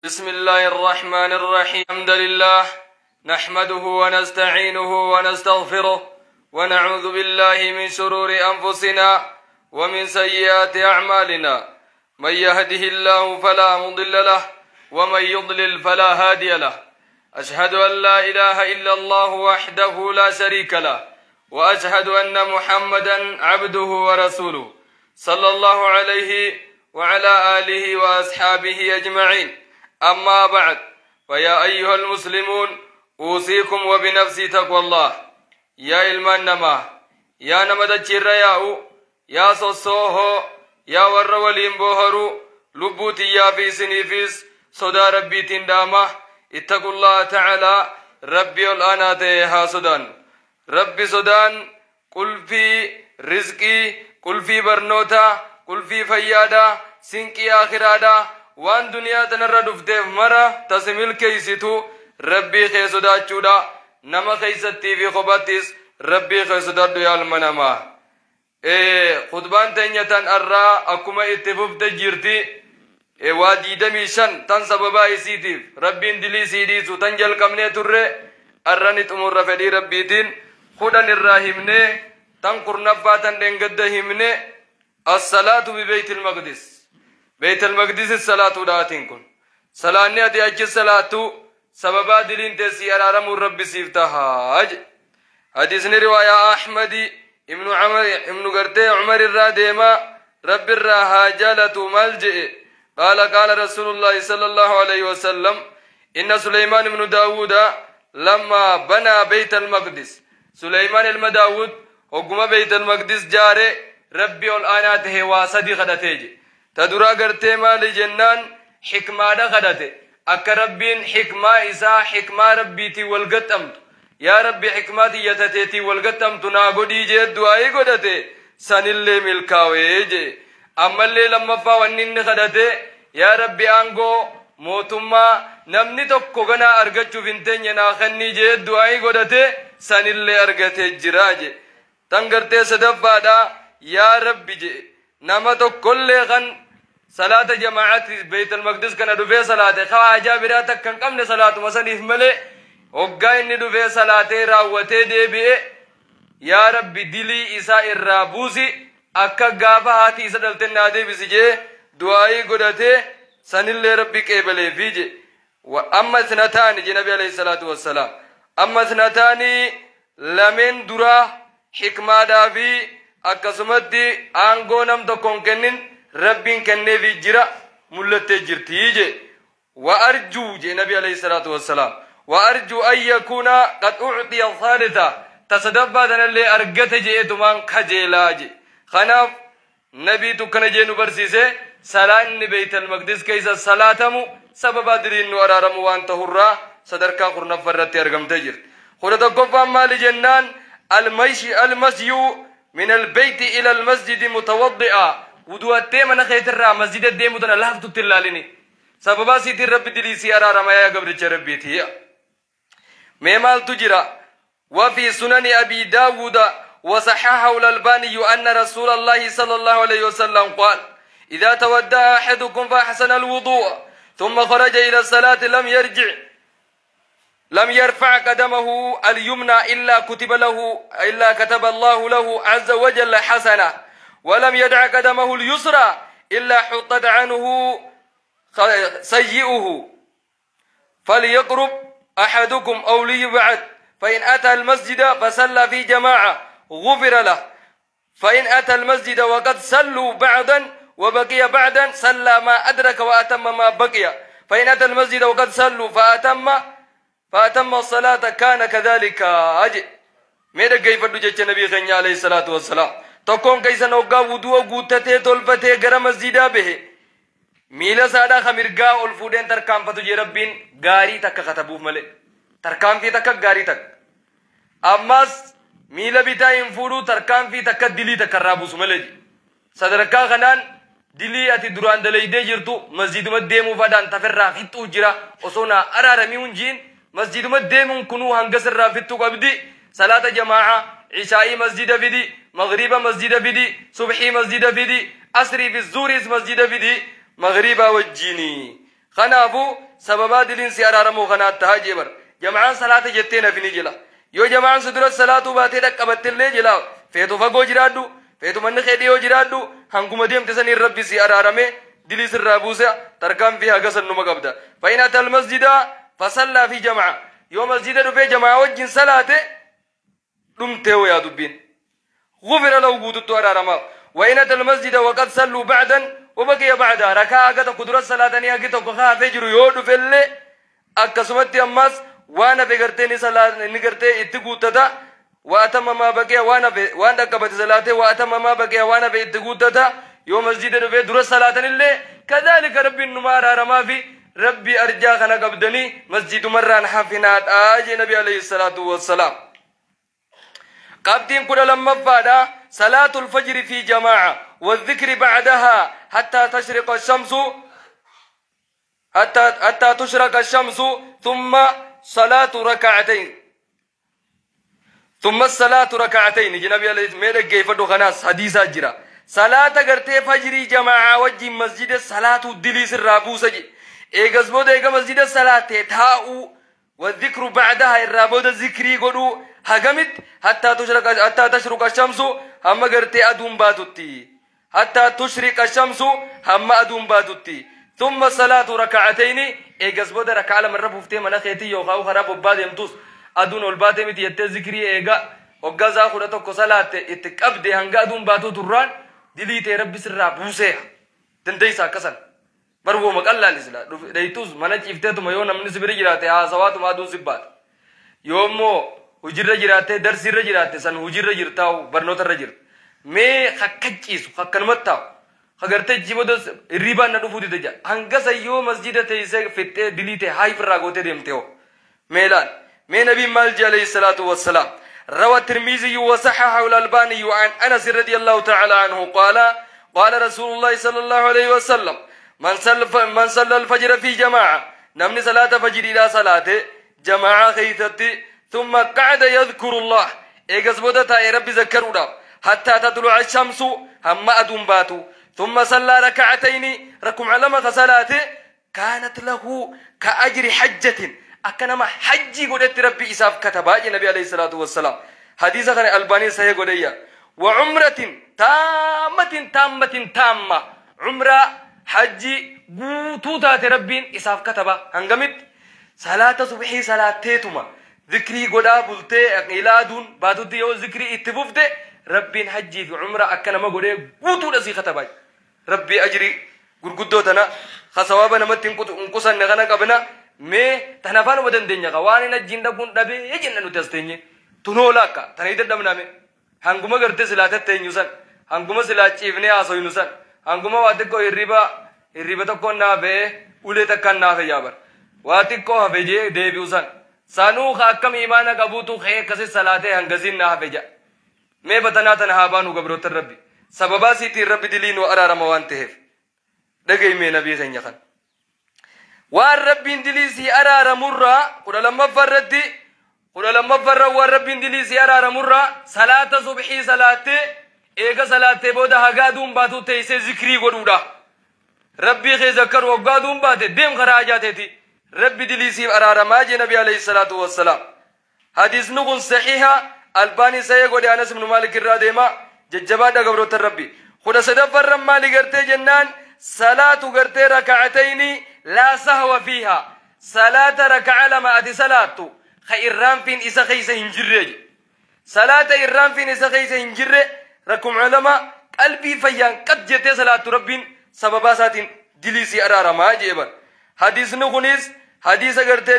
بسم الله الرحمن الرحيم. الحمد لله نحمده ونستعينه ونستغفره ونعوذ بالله من شرور أنفسنا ومن سيئات أعمالنا. من يهده الله فلا مضل له ومن يضلل فلا هادي له. أشهد أن لا إله إلا الله وحده لا شريك له وأشهد أن محمدا عبده ورسوله صلى الله عليه وعلى آله وأصحابه أجمعين. أما بعد، فيا أيها المسلمون أوصيكم وبنفسي تقوى الله. يا المنما يا نمد الشرياء يا صصوه يا ورولين بوهرو لبوتي يا في سنيفيس صدا ربي تندامه. اتقوا الله تعالى. ربي الآن تيها صدان ربي صدان قل في رزقي قل في برنوتا قل في فيادا سنكي آخرادا وان دنيا تنرى دفتيف مرة تسميل كيستو ربي خيسودا چودا نما خيستي في خباتيس ربي خيسودا دويا المنما. خطبان تنيتان الرا اكما اتفوف تجيرتي وادي دميشان تن سببا اسيتيف ربي اندلي سيديسو تنجل كمني تره الرانت امور رفدي ربي دين خودن الراهمني تنقر نفاتن دنگدهمني. الصلاة ببيت المقدس بيت المقدس الصلاة داتينكم صلاني أتي أجل صلاة سببا دلين تسي أرارم الرب سيفتها. حديث رواية أحمد ابن قرتي عمر الراديما رب الراها جالة ملجئ قال رسول الله صلى الله عليه وسلم إن سليمان بن داود لما بنى بيت المقدس سليمان المداود وقم بيت المقدس جاري ربي الآناته واسدي خدتيجي تدرا قرتي مالي جنان حكمة خدته أك ربين حكمة إسا حكمة ربيتي والقتمت يا ربي حكمتي يتتيتي والقتمت ناقودي جي دعائي قدته سن اللي ملكاوي جي. أما اللي لما فاوانين خدته يا ربي أنغو موتما نمني توكو غنا أرغتشو فنتين يناخني جي دعائي قدته سن اللي أرغته جراجي تنقرتي صدفادا يا ربي جي نما كل غن صلاة جماعة بيت المقدس كان دفع صلاة خواجة براتك كان كم صلاة مثلا إفملي وقاين دفع صلاة راوته دي بي يا ربي دلي إساء الرابوسي أكا غافا هاتي إساء دلتن نادي بسجي دعائي قدته سن اللي ربي كيبلي فيجي. وأما اثنتان جنبي عليه الصلاة والسلام أما اثنتان لمن درا حكمة دافي akkasumatti aangoo nam tokkoon kennin rabbiin kenneefi jira mul'attee jirti je. wa arjuu je nabi alayhi salatu wassalaam wa arjuu an yakuuna qad uctiya thalitha tasadabbatanallee argate jeetumaan kajeelaa je. kanaaf nabiitu kana jee nu barsiise salaanni beeytal maqdis keeysa salaatamu sababa diriin nu araaramu waan tahurraa sadarkaa kurnaffa irratti argamtee jirti. kudha tokkoffaan maali jennaan almasyu من البيت إلى المسجد متوضئا ودواتي من خيت الرا مسجد الديم ودنا لاف تتلالني سببا سيتي رب دليسي أرى رمايا قبل جربيتي ميمال تجرى. وفي سنن أبي داود وصححه الألباني أن رسول الله صلى الله عليه وسلم قال إذا تودع أحدكم فأحسن الوضوء ثم خرج إلى الصلاة لم يرفع قدمه اليمنى إلا كتب الله له عز وجل حسنة ولم يدع قدمه اليسرى إلا حطت عنه سيئه فليقرب أحدكم أو ليبعد فإن أتى المسجد فصلى في جماعة غفر له فإن أتى المسجد وقد صلوا بعدا وبقي بعدا صلى ما أدرك وأتم ما بقي فإن أتى المسجد وقد صلوا فأتم الصلاة كان كذلك أجي. ميدا كيف دجاج النبي خنيا عليه الصلاة والسلام تكون كيسا نوغا ودوا غوتته تولفته غرا مسجدا به ميلا سادا خميرغا الفودين تركام فتو جي ربين غاري تك كتبوف ملي تركام في تك غاري تك أماس ميلا بيتا ينفورو تركام في تك دلي تك رابوس ملي صدركا خنان دلي أتي دران دلي دي جرتو مسجد مديمو فدان تفر فيتو جرا وصونا أرار ميونجين مسجد مديمون كنو هنگس الرافدتو قبدي صلاة جماعة عشاء مسجد فيدي مغرب مسجد فيدي صبحي مسجد فيدي أسري في الزوريس مسجد فيدي مغرب وجيني خنافو سببا دلين سيارارمو خنات تهاجبر جماعة صلاة جتين في نجلا يو جماعة سدرت صلاة باتي ركبت اللي جلا فيتو فقو جرادو فيتو من خيديو جرادو هنكم ديم تسني ربي سيارارمي دلي سرابوسا تركم فيها قصر نما قبدا فإن أتى المسجد فصلى في جماعة يوم مسجد في جماعة وجن صلاة رمتوا يا دبين غفر له قوت أرارما وإن أتى المسجد وقد صلوا بعدا وبقي بعدها ركعة قد قدرت صلاة نياكي وخا فجر يود في اللي أكسمت أمس وانا فكرتني صلاة نكرتي اتقوتتا وأتم ما بقي وانا كبت صلاة وأتم ما بقي وانا في اتقوتتا يوم مسجد في درس صلاة اللي كذلك ربي النمار رما في ربي أرجا خنا قبدني مسجد مران حفنات آجي نبي عليه الصلاة والسلام قابدين كل لما فادا صلاة الفجر في جماعة والذكر بعدها حتى تشرق الشمس ثم صلاة ركعتين جنبي عليه ميرك كيف دخناس حديث أجرا صلاة قرتي فجري جماعة وجه مسجد صلاة الدليس الرابوسجي إيجاز بود إيجا مسجد صلاة تاؤ والذكر بعدها الرابود الذكري قدو هجمت حتى تشرق الشمس هم قرتي أدوم باتوتي حتى تشرق الشمس هم أدوم باتوتي ثم صلاة ركعتين إيجاز بود ركعة لما رب فتي منا خيتي يوخاو خراب بعد يمتوس أدون الباتة متي يتذكري إيجا وجزا خدتك صلاة اتكابد هنجا أدوم باتو تران دليت ربي سر بوسه تندي ساكسن بربو مقلا لسلا ديتوس منا جفتة ما يوم من سبري جراته سوات ما دون سبات يومو هجر جراته درس جراته سن هجر جرتاو برنوت رجر مي خكجيس خكنمتاو خغرته جيبودس ريبا ندفو دي تجا هنگا سيو مسجد تيسه فت دليت هاي فراغوته ديمتيو ميلان مي نبي مالجي عليه الصلاة والسلام روى الترمذي وصححه الألباني عن أنس رضي الله تعالى عنه قال رسول الله صلى الله عليه وسلم من صلى الفجر في جماعة نمني صلاة فجر إلى صلاة جماعة خيثتي ثم قعد يذكر الله إيقظ بودتا يا ربي ذكرونا حتى تطلع الشمس هم أدوم باتو ثم صلى ركعتين ركم علم صلاته كانت له كأجر حجة أكنما حجي قدت ربي إساف كتباج النبي عليه الصلاة والسلام حديث عن الباني صحيح قديا وعمرة تامة عمرة حجي بوتوتا ربي إساف كتبا هنغمت صلاة صبحي صلاة تيتما ذكري قدا بلتي إلادون باتو ديو ذكري اتفوفت ربي حجي في عمرة أكنما قدي بوتو لسي كتباج ربي أجري قرقدوتنا خصوابنا متن انقصا نغنا قبنا مي تنافان ودن دنيا قوانين الجنة كون دبي يجنن نتستيني تنولاكا تنيد دمنا مي هنگوما غرتي سلاته تينيوسن هنگوما سلا چيفني اسوينوسن هنگوما واتكو الربا تكو نافه اولي تكن نافه يابر واتكو هفجي ديبيوسن سانو خاكم ايمان قبوتو خي كسي سلاته هنگزين نافه جا مي بتنا تنهابانو قبروت ربي سببا سيتي ربي دلينو ارارم وانتهف دغي مي نبي سنيخن والرب اندليسي أرار مرة قل لما فرد والرب اندليسي أرار مرة صلاة صبحي صلاة إيقا صلاة بودا هقادون باتو تيسي ذكري قدودا ربي خي ذكر وقادون باتي ديم خراجاتي ربي دليسي أرار ماجي نبي عليه الصلاة والسلام حديث نقل صحيحة الباني سيقود أنس بن مالك الراديما ججبادا قبروت الربي خد صدفر رمالي قرتي جنان صلاة قرتي ركعتين لا سهو فيها صلاة ركعة لما أتي صلاة خيران فين إسا خيسا هنجرج صلاة إران فين إسا خيسا هنجر ركم علماء قلبي فيان قد جتي صلاة ربين سبباسات دليسي أرار ما جيبا حديث نخنيس حديث قرتي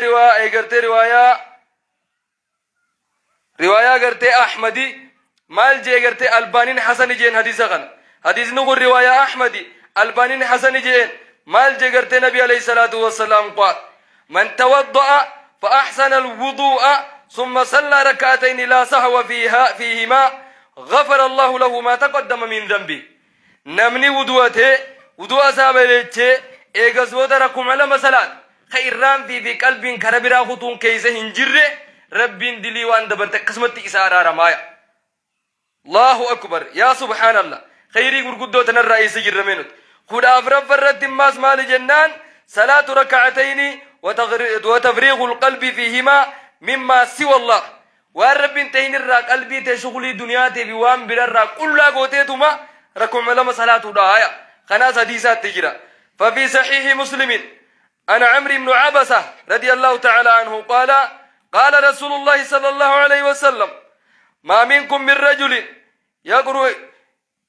رواية قرتي أحمدي مال جي قرتي البانين حسن جين حديث غن حديث نقول رواية أحمدي البانين حسن جين مال جگرت نبي عليه الصلاة والسلام قال من توضأ فأحسن الوضوء ثم صلى ركعتين لا سهو فيهما غفر الله له ما تقدم من ذنبه نمني وضوء سابلته إيغزوت ركم على مسألة خيران في قلب كربرا خطون كيسه هنجر رب دلي وان دبرت قسمت إسارة رمايا الله أكبر يا سبحان الله خيري قرقدوتنا الرئيس جرمينوت خدا فرد الدماس مال جنان صلاة ركعتين وتفريغ القلب فيهما مما سوى الله والرب انتهين الراك قلبي تشغلي دنياتي بوام برراك كل قوتيتما ركم لما صلاة دعايا خناس حديثات تجرى. ففي صحيح مسلم أنا عمرو بن عبسة رضي الله تعالى عنه قال رسول الله صلى الله عليه وسلم ما منكم من رجل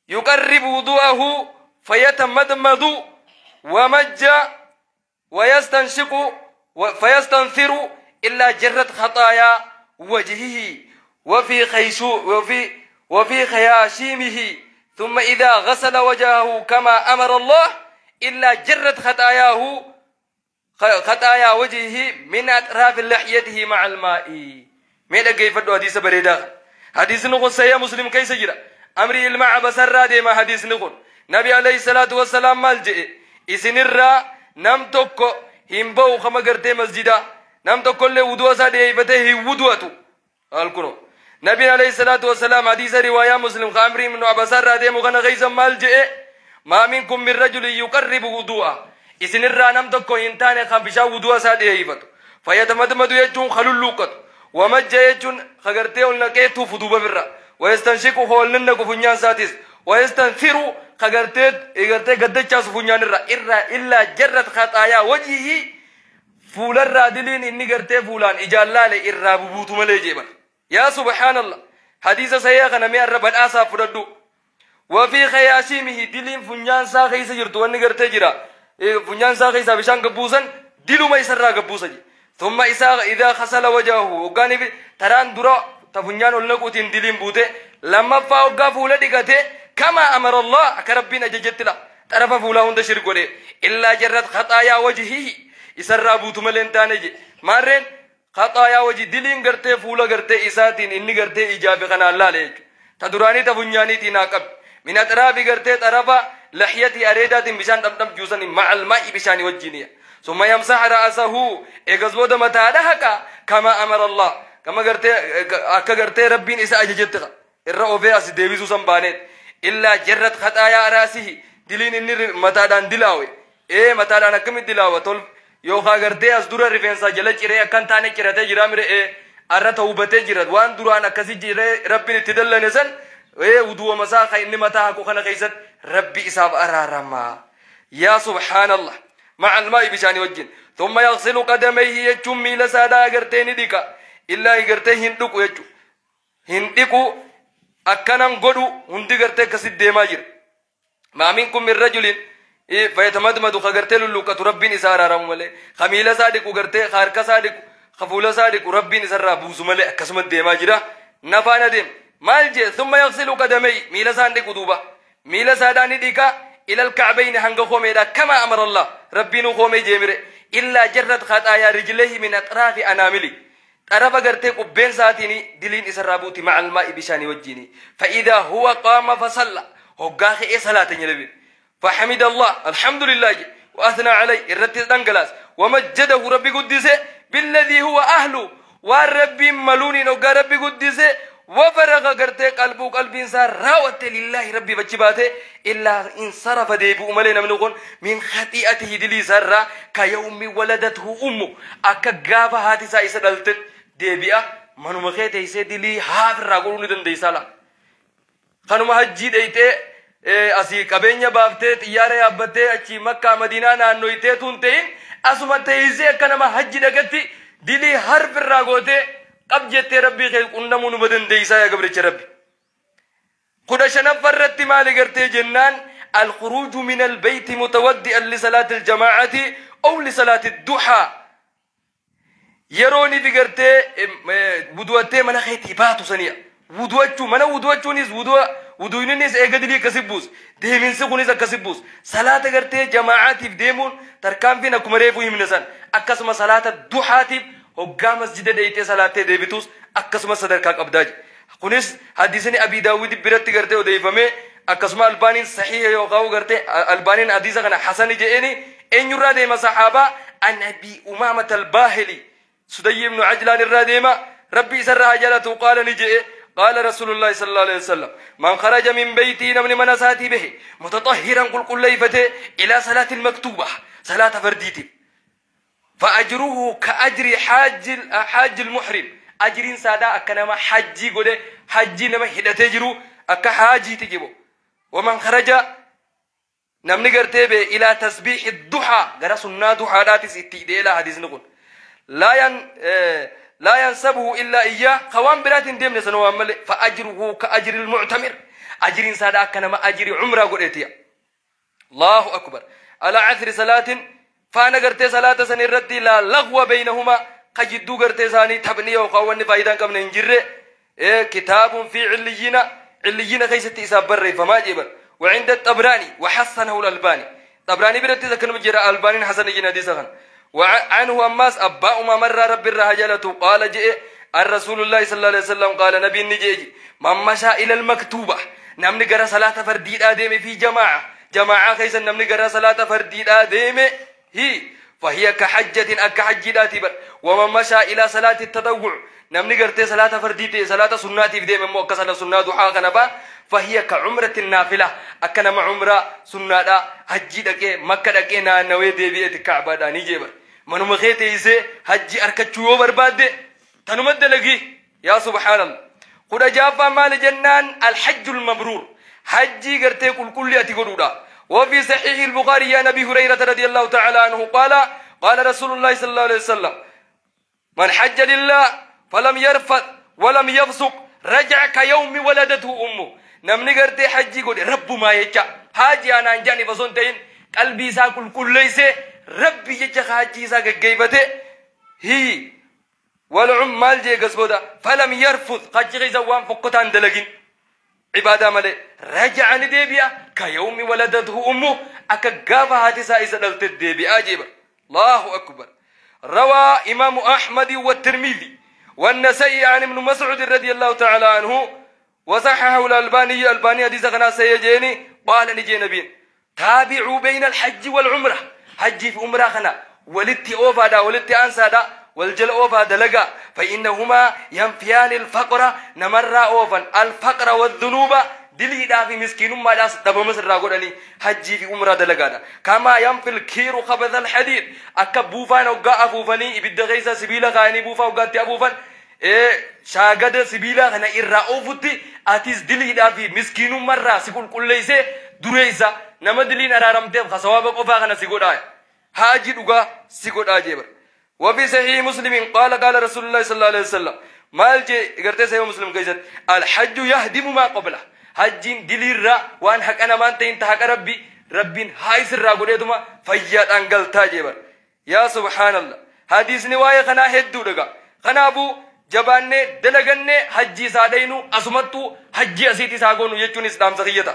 يقرب وضوءه فيتمدمد ومج ويستنشق فيستنثر إلا جرت خطايا وجهه وفي خياشيمه ثم إذا غسل وجهه كما أمر الله إلا جرت خطايا وجهه من أطراف لحيته مع الماء. ماذا كيف الدو حديث بريدا حديث نقول سيا مسلم كيف سجرا أمري الماء بسر ديما حديث نقول نبي عليه الصلاة والسلام مالجئ إسنرا نم توكو همبو خما غرتي مسجدا نم توكو اللي ودوا سادي فتيه ودواتو الكنو نبي عليه الصلاة والسلام حديث رواية مسلم خامري من بسر ديما غنا غيزا مالجئ ما منكم من رجل يقرب وضوءه إسنرا نم توكو إنتاني خمبشا ودوا سادي هيفتو فيتمدمد يجون خلولوكت ومجا يجون خغرتي ولنكيتو فدوبا برا ويستنشقوا هولنن كفنيان ساتيس ويستنثروا خغرتي قدتشا سفنيان إلا جرت خطايا وجهه فول الرادلين إني قرتي فولان إجالالي إرى ببوتو ملي جيبا. يا سبحان الله حديث سيئا نمي الرب الآسا فردو وفي خياشيمه دلين فنيان سا خيسا جرتو واني قرتي جرا فنيان سا خيسا بشان قبوسا دلو ما يسرى قبوسا ثم إذا خسل وجهه وقاني تران درا تفنيان ولنقوتين دلين بوته لما فاوقا فولا ديكته كما أمر الله كربنا ججت لا طرف فولا هند شرك ودي إلا جرت خطايا وجهه يسرى بوتو ملين تانجي مارين خطايا وجه دلين غرتي فولا غرتي إساتين إني غرتي إجابي خنا الله ليك تدراني تفنياني تناقب من أطراف غرتي طرفا لحيتي أريدات بشان دم جوسني مع الماء بشان وجهني ثم يمسح رأسه إغزبود متادهك كما أمر الله كما غرتي ربين إسا أججتك الرأو في أسي ديبسو سنبانيت إلا جرت خطايا رأسه دلين إني متادان دلاوي متادان أكمل دلاوي طول يوخا غرتي أصدر رفنسا جل جري أكان تاني كرتي جرامر أرى توبتي جرد وان دران أكسي جري ربين تدل نسن ودو مساخة إني متاهكو خنا خيست ربي إساب أرارما. يا سبحان الله مع الماء بشان وجن ثم يغسل قدميه يجم ميل سادا غرتين ديكا إلا غرتي هندقو يجو هندقو أكنم غدو هندي غرتي كسد ديما جر. ما منكم من رجل فيتمدمد غرتي للوكة ربي نسار رمولي خميل سادقو غرتي خارك سادقو خفول سادقو ربي نسار بوزو ملي كسمت ديما جرا نفانا ديم مالجي ثم يغسل قدمي ميل سادقو دوبا ميل ساداني ديكا إلى الكعبين هنگا خوميدا كما أمر الله ربنا خومي جيمري إلا جرت خطايا رجليه من أطراف أناملي طرف غرتي قبين ساتيني دلين إسرابوتي مع الماء بشاني وجيني فإذا هو قام فصلى هقاخي صلاة نلبي فحمد الله الحمد لله وأثنى عليه الرتي دنگلاس ومجده ربي قدسه بالذي هو أهله والربي ملوني نوغا ربي قدسه وفرغ غرتي قلب إنسان راوت لله ربي بجباته إلا انصرف ديبو ملينا منقون من خطيئته دلي سرى كيوم ولدته أمه أكا غافة هاتي سايسة دلتت ديبئة منو مخيطة يسي دلي هاف راقولون دن دي سالا خانو محجي ديته أسي قبينيا بافتي تيارة يابتي أچي مكة مدينة نانو يته تونتين أسو متهيزي أكنا محجي دكتي دلي هرف راقوته قب جت ربي خير قنمون بدن ديسا يا قبر ربي قد شنفر رتمال قرتي جنان الخروج من البيت متودئا لصلاة الجماعة أو لصلاة الضحى يروني في قرتي بدوتي من خيتي باتو سنيا ودوتشو من ودوتشو نيس ودوينو نيس ايقدلي كسبوس ديمين سيقونيس كسبوس صلاة قرتي جماعات في ديمون تركان فينا كمريفو يمنسان أكسما صلاة الضحى هقا مسجد ديتي صلاة ديبتوس أكسما صدركاك أبداج كونيس حديثني أبي داود برت قرتي وديفمي أكسما البانين صحيح يوقعو قرتي البانين حديثة كان حسن جئني إن يرى ديما صحابة عن أبي أمامة الباهلي سدي بن عجلان الراديمة ربي سرها جلته قال نجئ قال رسول الله صلى الله عليه وسلم من خرج من بيتي من منساتي به متطهرا قل ليفته إلى صلاة المكتوبة صلاة فرديتي فأجره كأجر حاج المحرم أجرين سادا أكنما حجي قد حجي نما هدا تجرو أكا حاجي تجيبو ومن خرج نمني قرتيبه إلى تسبيح الضحى غرا سنة ضحى داتس اتئديلا حديث نقول لا ينسبه إلا إياه خوان برات ديم نسنو عمل فأجره كأجر المعتمر أجرين سادا أكنما أجر عمره قد الله أكبر على عثر صلاة فانا قرتي صلاة سنردي لا لغو بينهما قجدو قرتي ساني تبني وقواني فايدان كم ننجر كتاب في عليين كيست إسابر فما جبر وعند الطبراني وحسنه الألباني طبراني برتي ذكر مجرى ألباني حسن يجينا دي سخن وعنه أماس أباء ما مر رب الرهجلة قال جئ الرسول الله صلى الله عليه وسلم قال نبي النجيجي من مشى إلى المكتوبة نمني قرى صلاة فرديد آدم في جماعة كيسا نمني قرى صلاة فرديد آدم هي فهي كحجة أكحج داتبر ومن مشى إلى صلاة التطوع نمني قرتي صلاة فرديتي صلاة سناتي في ديم موكا صلاة سنة ضحى كنفا فهي كعمرة النافلة أكنما عمرة سنة حجي دكي مكة دكي نانوي ديبية كعبة داني جيبر منو مخيتي يسي حجي أركتشو برباد تنمد لقي يا سبحان الله قد جافا مال جنان الحج المبرور حجي قرتي كل أتقرودا وفي صحيح البخاري يا نبي هريرة رضي الله تعالى عنه قال رسول الله صلى الله عليه وسلم من حج لله فلم يرفث ولم يفسق رجع كيوم ولدته أمه نمني قرتي حجي قد رب ما يجا حاجي أنا أنجاني فصنتين قلبي ساكل كل ليس ربي يجا حاجي ساكل قيبته هي والعمال جي قصبودا فلم يرفث قجي غيزوان فقطان دلقين عبادة مالي رجع نديبيا كيوم ولدته أمه أكقافة هاتسا إذا دلت الديبيا أجيب الله أكبر روى إمام أحمد والترمذي والنسائي عن ابن مسعود رضي الله تعالى عنه وصححه الألباني حديث غنا سيجيني قال نجي نبي تابعوا بين الحج والعمرة حج في عمرة خنا ولدت أوفا دا ولدت أنسا دا والجل أوفا دلقا فإنهما ينفيان الفقر نمر أوفا الفقر والذنوب دلي دا في مسكين ما داس دبا مصر راغودني حجي في عمره دلغادا كما ينفي الكير خبث الحديد اكبوفان اوغا افوفني ابد غيسا سبيلا غاني بوفا اوغا تابوفان شاغد سبيلا غنا اراوفتي اتيس دلي دا في مسكين مره سكول كليسه دريسا نما دلي نرارمته خسواب قفا غنا سيغودا حاجي دوغا سيغودا جيبر وفي صحيح مسلم قال رسول الله صلى الله عليه وسلم مالجي غرتي سيو مسلم كيزت الحج يهدم ما قبله حجين دليرا وان حق انا ما انت حق ربين هاي سر غوديتما فيات انغل تاجبر يا سبحان الله حديث نوايه خنا هدو دغا خنا ابو جبانne دلغنne حجي سادينو اسمتو حجي اسيتي ساغونو يچون اسلام سخيتا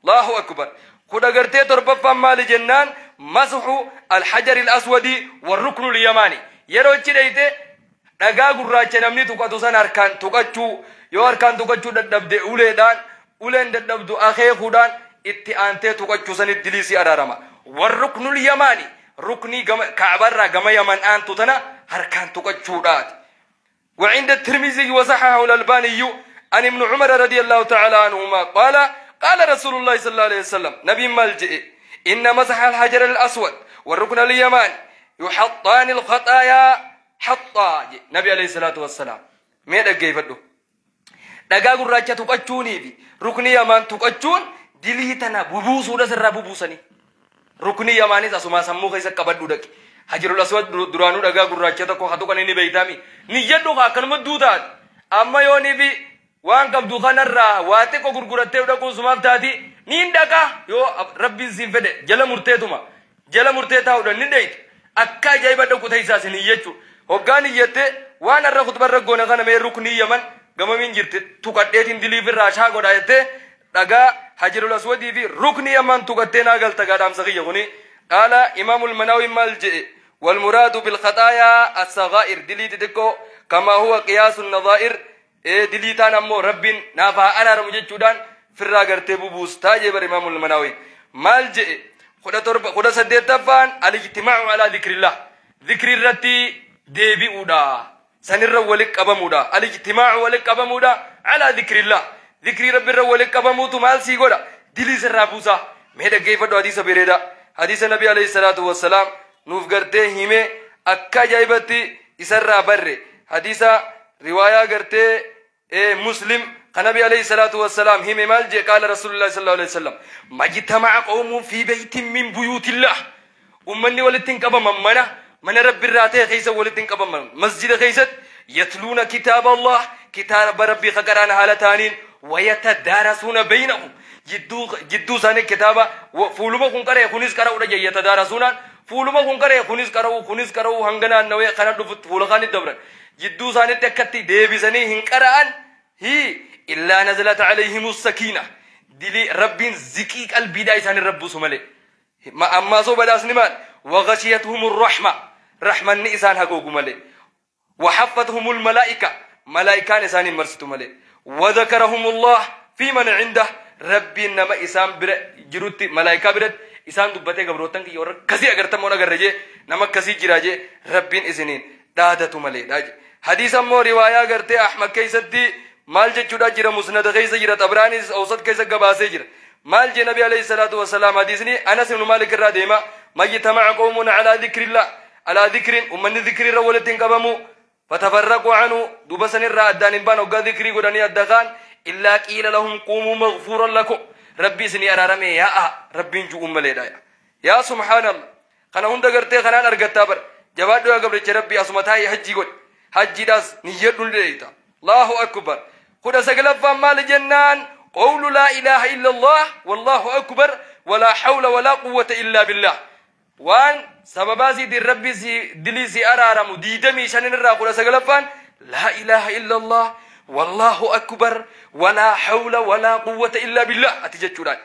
الله اكبر خدا غرتي تربفا مال جنان مسح الحجر الاسود والركن اليماني يروچ ديته دغا غراچ نمني توكاتو سن اركان توكاچو يو اركان توكاچو ددبده اوليدان أولين دبدو أخي خدان اتئانته توقعو سنة دليسي أرارما والركن اليماني ركني كعبر غم يمن أن تتنا هركان توقعو دات وعند الترمذي وصححه الألباني عن ابن عمر رضي الله تعالى عنهما قال رسول الله صلى الله عليه وسلم نبي ملجئ إن مسح الحجر الأسود والركن اليماني يحطان الخطايا حطا نبي عليه الصلاة والسلام ماذا كيفدو دغا غراچا توقچوني في ركني يمان توقچون دليتنا بوبوسو دسرا بوبوسني ركني يماني اسما سمو كيس قبدو دك حجر الاسود درانو دغا غراچا تكو حتو كنني بيتامي ني يدو كان مدودات اما يوني في وان قبدو خنرا واتي كو غرغرته دكو سمافتاتي نين دغا يو ربي سينفد جل مرتيتا ودن نديت اكا جايبا دكو تيساسني يچو وغاني يته وانا رخت برغونه كان مي ركني يمن gama min jirte tuqadheetin diliifir raashaa godhaayete dhagaa hajirul aswadii fi rukni yaman tuqaddee naagal tagaadhaam sakiyya kuni qaala imaamul manaawi maal jedhe والمراد بالخطايا الصغائر دليت دكو كما هو قياس النظائر دليتان امو رب نافا انا رمجچودان فرا غرتي بوبوس تاجي بر امام المناوي مال جئ خدا سديتفان الاجتماع على ذكر الله ذكر الرتي ديبي ودا سنر ولك ابمودا الاجتماع ولك ابمودا على ذكر الله ذكر رب ولك ابموت مال سي غدا دلي سرابوسا ميدا كيف دو حديث بيردا حديث النبي عليه الصلاه والسلام نوف قرتي همي أكا جايبتي إسرى بري حديثة رواية قرتي مسلم النبي عليه الصلاة والسلام همي مالجي قال رسول الله صلى الله عليه وسلم ما اجتمع قوم في بيت من بيوت الله أمني ولتنك أبا من رب الراتي خيسة ولتنك أبا مسجد خيسة يتلون كتاب الله كتاب ربي خقران حالتانين ويتدارسون بينهم جدو ساني كتابة فولما كن كره خنيس كره رجع يتدارسون فولما كن كره خنيس كره هنغنا نوي خنا دفت فولخان الدبر جدو ساني تكتي ديبي ساني هنكران هي إلا نزلت عليهم السكينة دلي رب زكي قلبي داي ساني رب سمله ما أما سو بداس نمان وغشيتهم الرحمة رحمة نيسان حقوق مله وحفتهم الملائكة ملائكة نساني مرستو مله وذكرهم الله في من عنده ربي نما إسام بر جروتي ملائكة برد إسام دبته قبروتن كي يور كسي أگر تمونا قرجه نما كسي جراجه ربين إسنين دادتو مله داج حديث مو رواية قرتي أحمد كيسدي مال جدا جرا مسند كيس جرا تبراني أوسط كيس قباسي جرا مال النبي عليه الصلاة والسلام حديثني أنس بن مالك الراديما ما يجتمع قوم على ذكر الله على ذكر ومن ذكر رولتين قبمو فتفرقوا عنه دوبسن الرادان بان وقا ذكري قدني الدخان إلا قيل لهم قوموا مغفورا لكم ربي سني أرارمي يا ربي نجو مليدا يا سبحان الله خنا هند قرتي خنا أرقتا بر جواد دو قبل ربي أسمتاي حجي قد حجي داس نيت ليتا الله أكبر خد سقلب فمال جنان قول لا إله إلا الله والله أكبر ولا حول ولا قوة إلا بالله وان سببازي دي ربي سي دليسي أرارم ديدمي شنن الراقل سقلفان لا إله إلا الله والله أكبر ولا حول ولا قوة إلا بالله أتجد شران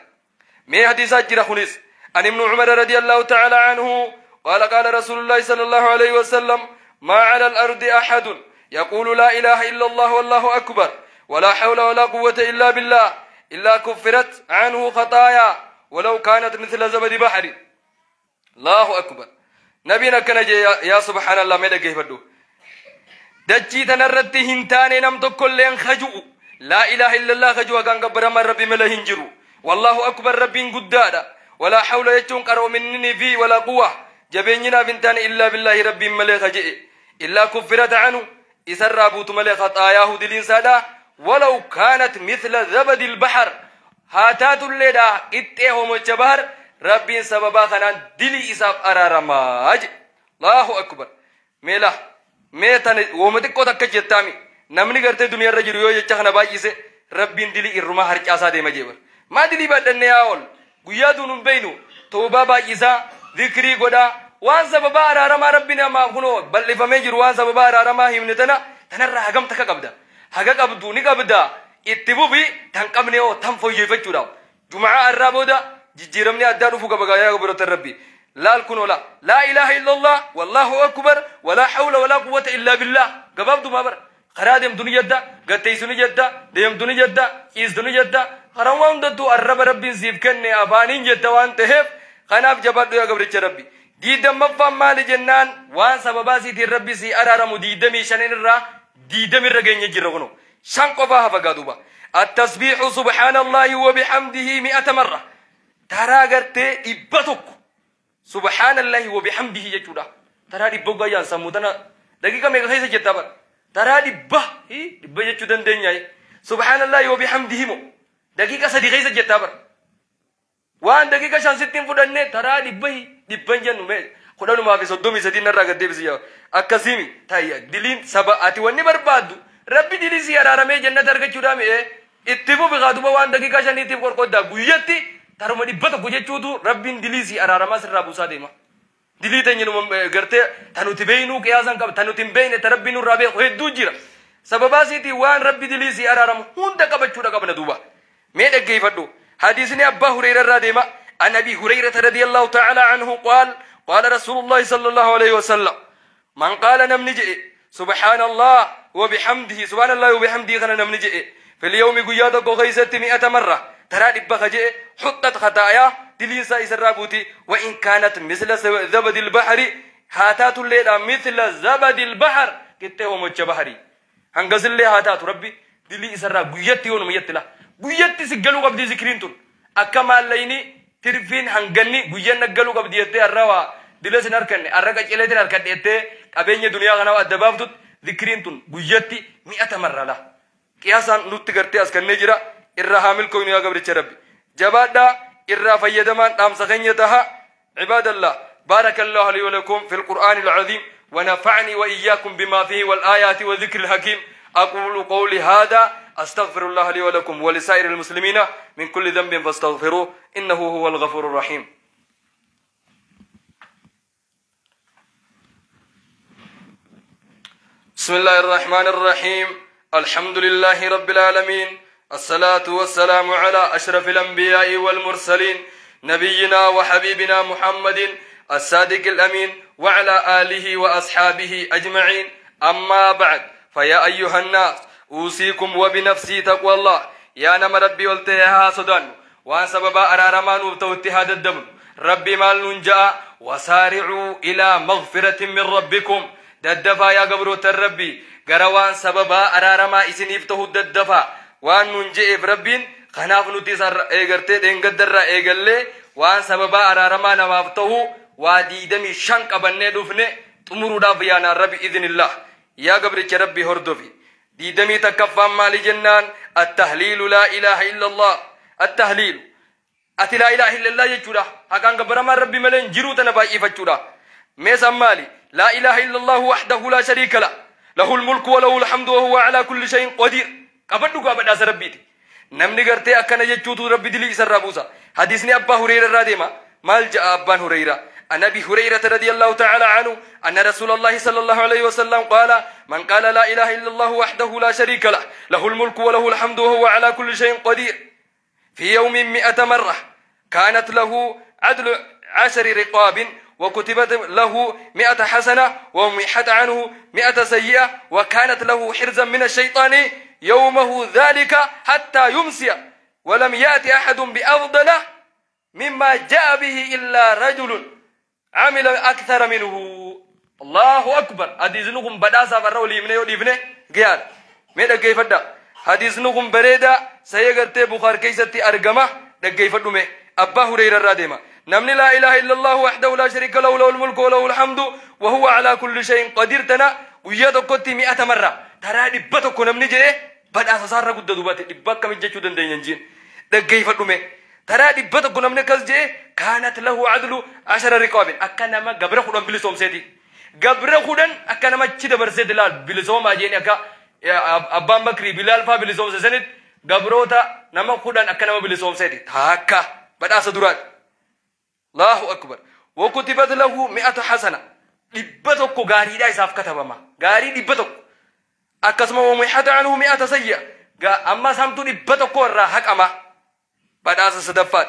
مي حديثات جرى خنيس عن ابن عمر رضي الله تعالى عنه قال قال رسول الله صلى الله عليه وسلم ما على الأرض أحد يقول لا إله إلا الله والله أكبر ولا حول ولا قوة إلا بالله إلا كفرت عنه خطايا ولو كانت مثل زبد بحر الله أكبر نبينا كان يا سبحان الله ماذا كيف بدو دجي تنرد هنتاني نم تقول لين خجو لا إله إلا الله خجو كان قبر من ربي ملا هنجرو والله أكبر ربي قدادا ولا حول يجون قروا منني في ولا قوة جبيننا بنتان إلا بالله ربي ملا خجئ إلا كفرت عنه إسر أبوت ملا خطاياه دلين سادا ولو كانت مثل زبد البحر هاتات الليدا إتهم الجبهر ربي سببا خنان دلي إساب أرارماج الله أكبر ميلا ميتان ومتكو تكا جتامي نمني قرتي دنيا الرجل يو يجخنا باجيسي ربي دلي إرما هرچاسا دي مجيبر ما دلي بدن نياول قيادو نمبينو توبا باجيسا ذكري قدا وان سببا أرارما ربنا ما أخنو بل فميجر وان سببا أرارما همنتنا تنرى هقم تكا قبدا هقا قبدو نقبدا اتبو بي تنقبنيو تنفو يفتو داو جمعة الرابو دا جيرمني أدارو فوق بقايا قبرة الربي لا الكنو لا إله إلا الله والله أكبر ولا حول ولا قوة إلا بالله قباب دو مابر خرادم دنيا دا قتي سنيا دا ديم دنيا دا إيز دنيا دا خرام دو الرب ربي زيب كني أبانين جدا وان تهف خناف جباد دو يا قبرة ربي دي دم مفهم مال جنان وان سبباسي دي ربي سي أرارمو دي دمي شنين الرا دي دمي الرقين يجرغنو شنقو فاها فقادوبا التسبيح سبحان الله وبحمده 100 مرة ترى قرتي إبتك سبحان الله وبحمده يجودا ترى إبقى يا سمودنا دقيقة ميغا خيسة جتابر ترى إبه إبه يجودن دنيا سبحان الله وبحمده مو دقيقة سدي خيسة جتابر وان دقيقة شان ستين فدنة ترى إبه جنو مي خدانو ما في صدومي سدين نرى قد بسيا أكسيمي تايا دلين سبا آتي واني بربادو ربي دلي سيارة رمي جنة تركة جودا مي اتفو بغادوبا وان دقيقة شان اتفو قرقودا بويتي taruma dibbata ko jechuutu rabbiin dilisi araaramaa sirraa buusaa deema dilii teenye gartee tanuti beeynu qiyaasan qaba tanuti hin beeyne ta rabbiin nurraa beeku hedduu jira sababaasiiti waan rabbi dilisi araaramu hunda qabachuudha qabna duuba mee dhaggeeffadhu hadiisni abbaa hureyra irraa deema an abi hurayrata radiyallahu ta'ala anhu qaala rasuulullahi sallallahu alayhi wasallam man qaala namni jedhe subhaanallah wa bihamdihi subhaanallahi wa bihamdihi kana namni jedhe fil yawmi guyyaa tokko keessatti 100 marra ترى دبخجة حطت خطايا دليسا إسرابوتي وإن كانت مثل زبد البحر هاتات الليلة مثل زبد البحر كته ومجة بحري هنغزل لي هاتات ربي دلي إسراب بيتي ونميتلا بيتي سجلوا قبل ذكرين تون أكمل ليني ترفين هنغني بيجنا نجلوا قبل يتي الروا دلس نركن الرجع إلى دين الكديته أبين الدنيا غنا الدبابة ذكرين تون بيجتي 100 مرة لا قياسا نتقرتي أسكن نجرا الرحامل كون يا قبر ربي جبادا الرا فيدمان دام سخنيتها عباد الله بارك الله لي ولكم في القرآن العظيم ونفعني وإياكم بما فيه والآيات والذكر الحكيم أقول قولي هذا أستغفر الله لي ولكم ولسائر المسلمين من كل ذنب فاستغفروه إنه هو الغفور الرحيم بسم الله الرحمن الرحيم الحمد لله رب العالمين الصلاة والسلام على أشرف الأنبياء والمرسلين نبينا وحبيبنا محمد الصادق الأمين وعلى آله وأصحابه أجمعين أما بعد فيا أيها الناس أوصيكم وبنفسي تقوى الله يا نم ربي والتيها صدان وان سبب أرارمان وتوتهاد الدم ربي مال ننجا وسارعوا إلى مغفرة من ربكم ددفا يا قبرو الربي قروان سبب أرارما إسنيفته الددفا وان ننجئ بربين خناف نتسر إيغرتي دنقدر إيغلي وان سبب أرارما نمافته وادي دمي شنك أبني دفني تمرو دافيانا ربي إذن الله يا قبر ربي هردوفي دي دمي تكفى مالي جنان التهليل لا إله إلا الله التهليل أتي لا إله إلا الله يجورا أكان قبر ما ربي ملين جروت نباي فجورا ميسا مالي لا إله إلا الله وحده لا شريك له له الملك وله الحمد وهو على كل شيء قدير قبضو قبض أسر ربيتي نمني قرتي أكنا يجوتو ربي دلي إسر رابوسا حديثني أبا هريرة راديما مال جاء أبان هريرة عن أبي هريرة رضي الله تعالى عنه أن رسول الله صلى الله عليه وسلم قال من قال لا إله إلا الله وحده لا شريك له له الملك وله الحمد وهو على كل شيء قدير في يوم 100 مرة كانت له عدل 10 رقاب وكتبت له 100 حسنة ومحت عنه 100 سيئة وكانت له حرزا من الشيطان يومه ذلك حتى يمسي ولم يأتي أحد بأفضل مما جاء به إلا رجل عمل أكثر منه الله أكبر حديث نقوم بداسا برا ليمنه وليمنه قيال ماذا كيف دا حديث نقوم بريدا سيغرت بخار كيستي أرقمه دا كيف دمه أبا هريرة رادما نمني لا إله إلا الله وحده لا شريك له له الملك وله الحمد وهو على كل شيء قدير تنا ويادو كنتي 100 مرة ترى دبتك نمني جري بدأ سار قد دوبات دبك كم جتشو دندين جين دا كيف دمه ترى دبتك نمني كذجي كانت له عدل 10 رقاب أكنا ما قبر خدن بلسوم سيدي قبر خدن أكنا ما تشيد برسد لال بلسوم أجيني أكا أبا بكري بلال فا بلسوم سيد قبروتا نما خدن أكنا ما بلسوم سيدي هاكا بدأ سدرات الله أكبر وكتبت له 100 حسنة دبتك غاري دا إساف كتبما غاري دبتك أكسما ومحت عنه 100 سيئة أما سامتو دبتك وراحك أما بدأ سدفات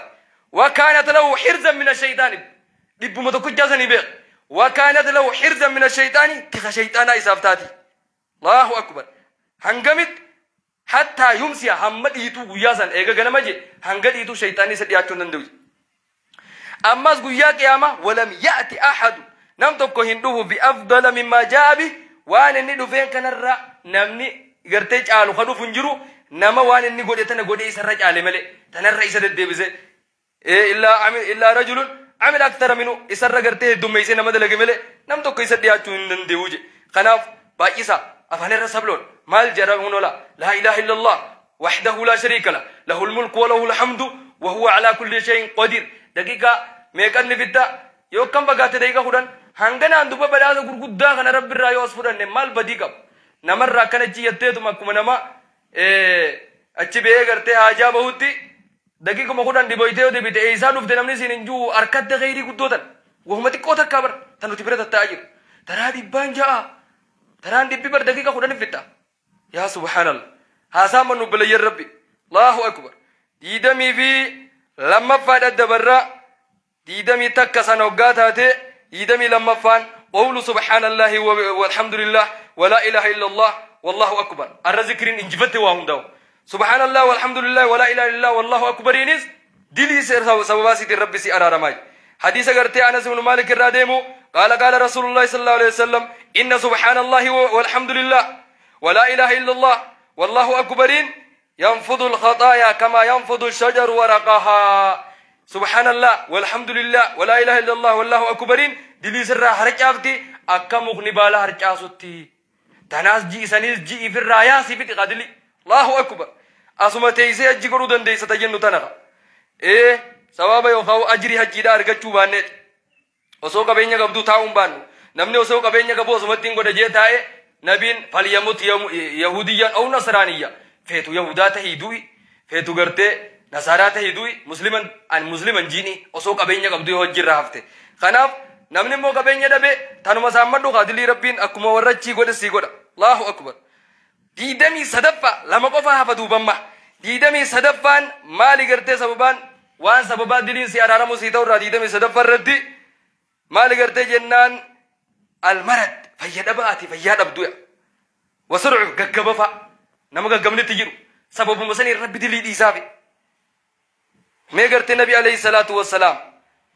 وكانت له حرزا من الشيطان دب متكو جازني بيق وكانت له حرزا من الشيطان تخ شيطان إسافتاتي الله أكبر هنغمت حتى يمسي حمد يتو غيازن إيغا غنمجي هنغد يتو شيطاني سدياتو نندوي أما سقيا قيامة ولم يأتي أحد نمتكو هندوه بأفضل مما جاء به وان ندو فين كان الرأ نمني غرتيج آلو خدو فنجرو نما وان ني غودي تنا غودي يسرج على ملي تنر يسد ديبزه إلا رجل عمل أكثر منه يسر غرتي دميسه نما دلغ ملي نم تو كيس دياتو نديوجي خناف باقيسا افن الرسبلون مال جرون لا اله الا الله وحده لا شريك له له الملك وله الحمد وهو على كل شيء قدير دقيقه ميكن فيتا يو كم بغات دقيقه خدان هانغنا اندوبا بداس غرغدا خنا رب الرايوس فدان مال بديقه نمر كنجي يتيتو مكم نما اچي بي غرتي حاجه بهوتي دقيقه مخدان دي بويتو دي بيت ايسا دفت نمني سينجو اركد غيري غدوتن وهمتي كوتا كبر تنو تبرت التاجر ترى دي بانجا ترى دي بيبر دقيقه خدان فيتا يا سبحان الله هذا من بلي ربي الله اكبر ديدمي في لما فاد الدبره ديدمي تكسن وقاتاته ديدمي لما فان قول سبحان الله والحمد لله ولا اله الا الله والله اكبر الرذكرين انجفت واهم داو سبحان الله والحمد لله ولا اله الا الله والله اكبر ينس دلي سبباسي ربي سي ارارماي حديث غرتي انس بن مالك الراديمو قال رسول الله صلى الله عليه وسلم ان سبحان الله والحمد لله ولا اله الا الله والله اكبر ينفض الخطايا كما ينفض الشجر ورقها سبحان الله والحمد لله ولا إله إلا الله والله أكبرين دلي سر هرجافتي أكا مغنبالا هرجاسوتي تناس جي سنيس جي في الرايا سيفت قدلي الله أكبر أسمى تيسي أجي قرودن دي ستجنو تنغا سوابا يوخاو أجري حجي دا أرغچو بانت وسوكا بينيا قبدو تاون بانو نمني وسوكا بينيا قبو سمتين قد جيتاي نبين فليموت يهوديا أو نصرانيا فيتو يهودات هيدوي فيتو غرتي نصارات هيدوي مسلما جيني وسوكا بينيا قبدو يهجي رافته خناف نمني موكا بينيا دبي تانو مسامدو قادلي ربين أكما ورچي قد سي قد الله أكبر ديدمي صدفا لما قفا هفدو بما ديدمي صدفان مالي غرتي سببان وان سببا دلين سي أرارمو سيطور را ديدمي صدفا ردي مالي غرتي جنان المرض فيدباتي فيدبدويا وسرع غغبفا نما غغمني تجيرو سبب مسني ربي دلي ديسابي مي غرتي نبي عليه الصلاه والسلام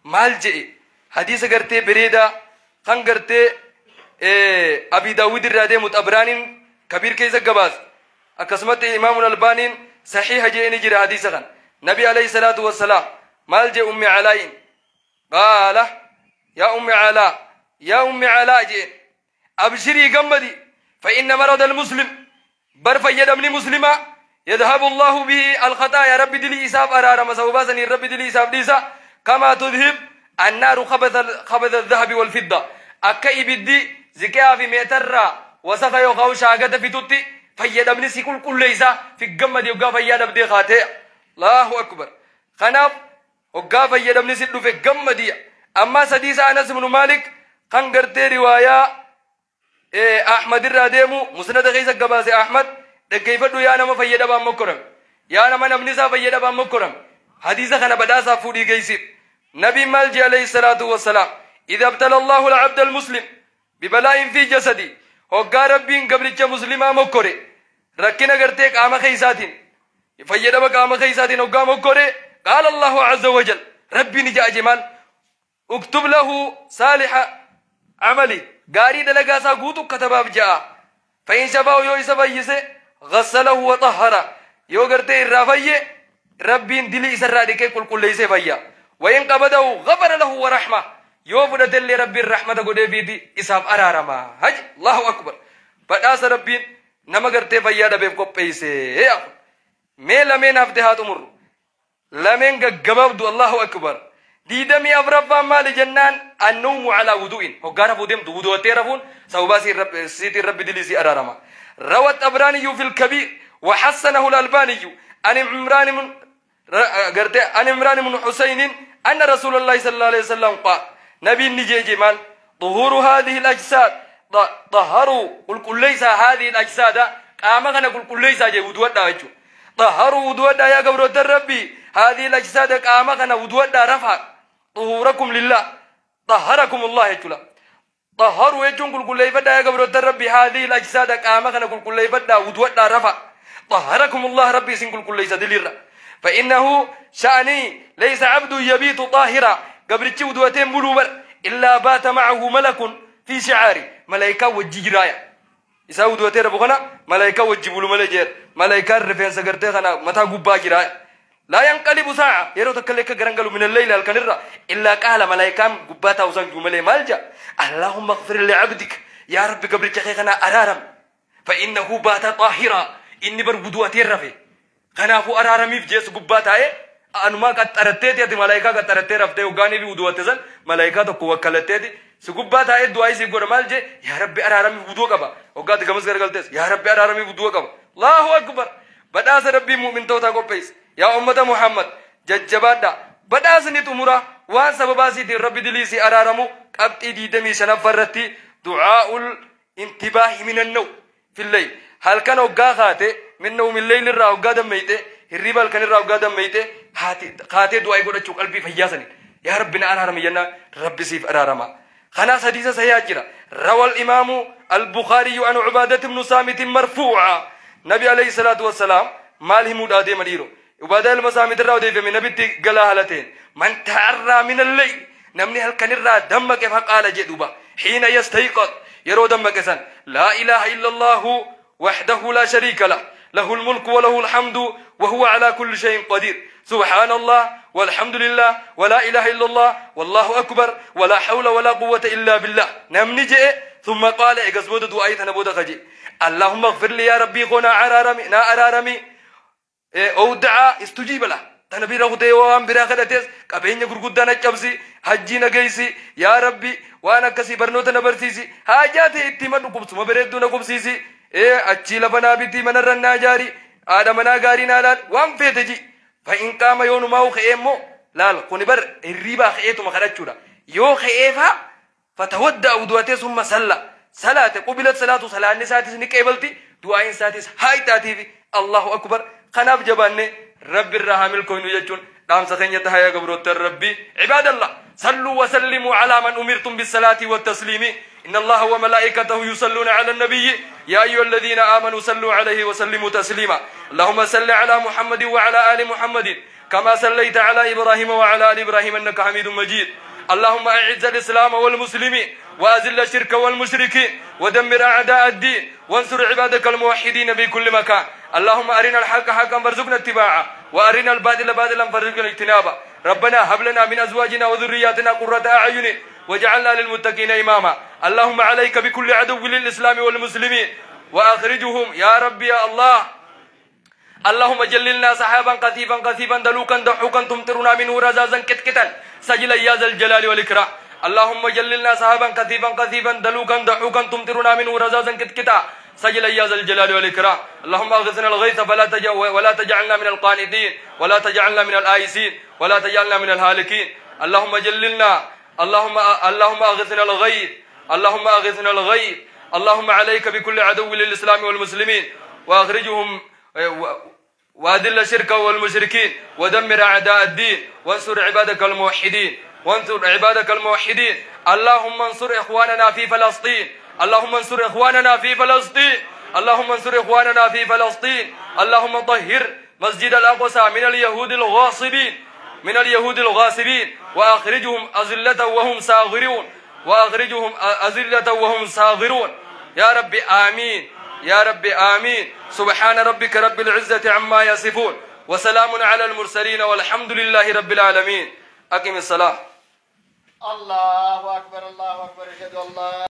مال جي حديث غرتي بريدا خان غرتي ابي داود الرادي متبرانين كبير كيس غباز اقسمت امام الالباني صحيح جي نجي حديث خان نبي عليه الصلاه والسلام مال جي ام علاء قال يا ام علاء يا ام علاء جي ابشري غمدي فان مرض المسلم برفا يدمني مسلما يذهب الله به الخطايا رب دلي إساب أرار مسوباسني رب دلي إساب ديسا كما تذهب النار خبث الذهب والفضة أكا إبدي زكاة في ميتر وسخا يوغاو شاقة في توتي فيدمني سيكول كل ليسا في القمة دي وقا فيدم دي خاتي الله أكبر خناف وقا فيدمني سيدو في القمة دي أما سديسا أنس بن مالك خنقرتي رواية أحمد الراديمو مسند غيث قباسي أحمد دقيفتو يا نما فيدا بام مكرم يا نما نمنسا فيدا بام مكرم حديثة خنا بداسا فودي غيث نبي مالجي عليه الصلاة والسلام إذا ابتلى الله العبد المسلم ببلاء في جسدي وقا ربين قبلتش مسلما مكري ركنا قرتيك آما خيساتين فيدا بك آما خيساتين وقا مكري قال الله عز وجل ربي نجا جمال اكتب له صالح عملي غاري دلقاسا قوتو كتباب جاء فإن شباو يو إسا غسله وطهر يو غرتي الرافي ربين دلي إسرادك كل ليس فيا وإن قبضه غفر له ورحمة يو فدت اللي ربي الرحمة قد بيدي إساب أرارما هج الله أكبر فداس ربين نما غرتي فيا دبيب كو بيسي مي لمن أفتحات أمر لمن قبض الله أكبر ديدمي أفرفا مال جنان النوم على وضوء هقارا فودم وضوء تيرفون سوباسي رب سيتي رب دليسي أرارما روت أبراني في الكبير وحسنه الألباني عن عمران من حسين أن رسول الله صلى الله عليه وسلم قال نبي نجي جمال ظهور هذه الأجساد طهروا قل ليس هذه الأجساد قامنا قل ليس وضوء دايجو طهروا وضوء دا يا قبر ربي هذه الأجساد قامنا وضوء دا رفع طهوركم لله طهركم الله يجلا طهروا يجون كل يفدا يا قبر ربي هذه الأجساد قامنا كل يفدا وضوء دا رفع طهركم الله ربي سن كل ليس دليل فإنه شأني ليس عبد يبيت طاهرا قبر وضوءتين بلوبر إلا بات معه ملك في شعاري ملائكة وجيرايا يساو وضوءتين ربنا ملائكة وجبلو ملجير ملائكة رفين سقرتي خنا متى قبا جرايا لا ينقلب ساعة يرو تكلك غرانغلو من الليل الكنرة إلا قال ملائكة قباتا وسان جملة مالجا اللهم اغفر لعبدك يا رب قبر خنا أرارم فإنه بات طاهرا إني بربدواتي رفي خنافو أرارمي في جيس قباتا أنما قد ترتيت يا ملائكة قد ترتي رفتي وغاني بي ودواتي زن ملائكة تقوى كالتي سقباتا دعاي سيقول مالجي يا رب أرارمي بدو قبا وقاد قمس غرغلتس يا رب أرارمي بدو قبا الله أكبر بداس ربي مؤمن توتا قبيس يا أمة محمد ججبادا بداسني تمرا وان سبباسي دي ربي دليسي أرارمو قبتي دي دمي شنفرتي دعاء الانتباه من النوم في الليل هل كان وقاخاتي من نوم الليل الرا وقادم ميته الربال كان الرا وقادم ميته خاتي دعاء يقول أشوك قلبي فياسني يا ربنا أرارمي ينا ربي سيف أرارما خنا حديث سياجرا روى الإمام البخاري عن عبادة بن صامت مرفوعا نبي عليه الصلاة والسلام ماله مدادي مديرو عبادة المسامت الراو دي من نبي تقلا هلتين من تعرى من الليل نمني هل كان الرا دمك فقال جدوبا حين يستيقظ يرو دمك سن لا إله إلا الله وحده لا شريك له له الملك وله الحمد وهو على كل شيء قدير سبحان الله والحمد لله ولا إله إلا الله والله أكبر ولا حول ولا قوة إلا بالله نمني جئ ثم قال إقصبود دعاية نبود خجي اللهم اغفر لي يا ربي قنا عرارمي نا عرارمي أو دعاء استجيب له تنبي رغدي وام براخدتس قبين غرغدانا چبسي حجي نگيسي يا ربي وانا كسي برنوت نبرسيسي حاجاتي اتمن قبس مبردو نقبسيسي اچي لبنا بيتي من الرنا جاري آدمنا غاري نالات وام فيتجي فإن قام يوم ما خيمو لال كوني بر الريبا خيتو مخرجودا يو خيفا فتودع ودواتي ثم صلى صلاة قبلت صلاة صلاة نساتي نكيبلتي دعاء ساتيس هاي تاتي الله أكبر خناف جباني رب الرحمن كون يجون دام سخنية هيا قبروت ربي عباد الله صلوا وسلموا على من أمرتم بالصلاة والتسليم إن الله وملائكته يصلون على النبي يا أيها الذين آمنوا صلوا عليه وسلموا تسليما اللهم صل على محمد وعلى آل محمد كما صليت على إبراهيم وعلى آل إبراهيم إنك حميد مجيد اللهم أعز الإسلام والمسلمين وأذل الشرك والمشركين ودمر أعداء الدين وانصر عبادك الموحدين في كل مكان اللهم أرنا الحق حقا وارزقنا اتباعه وأرنا الباطل باطلا وارزقنا اجتنابه ربنا هب لنا من أزواجنا وذرياتنا قرة أعين وجعلنا للمتقين إماما اللهم عليك بكل عدو للإسلام والمسلمين وأخرجهم يا ربي يا الله اللهم جللنا سحابا قثيفا قثيفا دلوكا ضحوكا تمطرنا منه رزازا كتكتا سجلا يا ذا الجلال والإكرام اللهم جللنا سحابا قثيفا قثيفا دلوكا ضحوكا تمطرنا منه رزازا كتكتا سجل يا ذا الجلال والإكرام اللهم اغثنا الغيث ولا تجعلنا من القانتين ولا تجعلنا من الآيسين ولا تجعلنا من الهالكين اللهم جللنا اللهم اغثنا الغيث اللهم اغثنا الغيث اللهم عليك بكل عدو للإسلام والمسلمين واخرجهم وأذل الشرك والمشركين ودمر أعداء الدين وانصر عبادك الموحدين اللهم انصر إخواننا في فلسطين اللهم انصر إخواننا في فلسطين اللهم انصر إخواننا في فلسطين اللهم طهر مسجد الأقصى من اليهود الغاصبين وأخرجهم أذلة وهم صاغرون يا رب آمين يا رب آمين سبحان ربك رب العزة عما يصفون وسلام على المرسلين والحمد لله رب العالمين أقم الصلاة. الله أكبر الله أكبر أشهد أن لا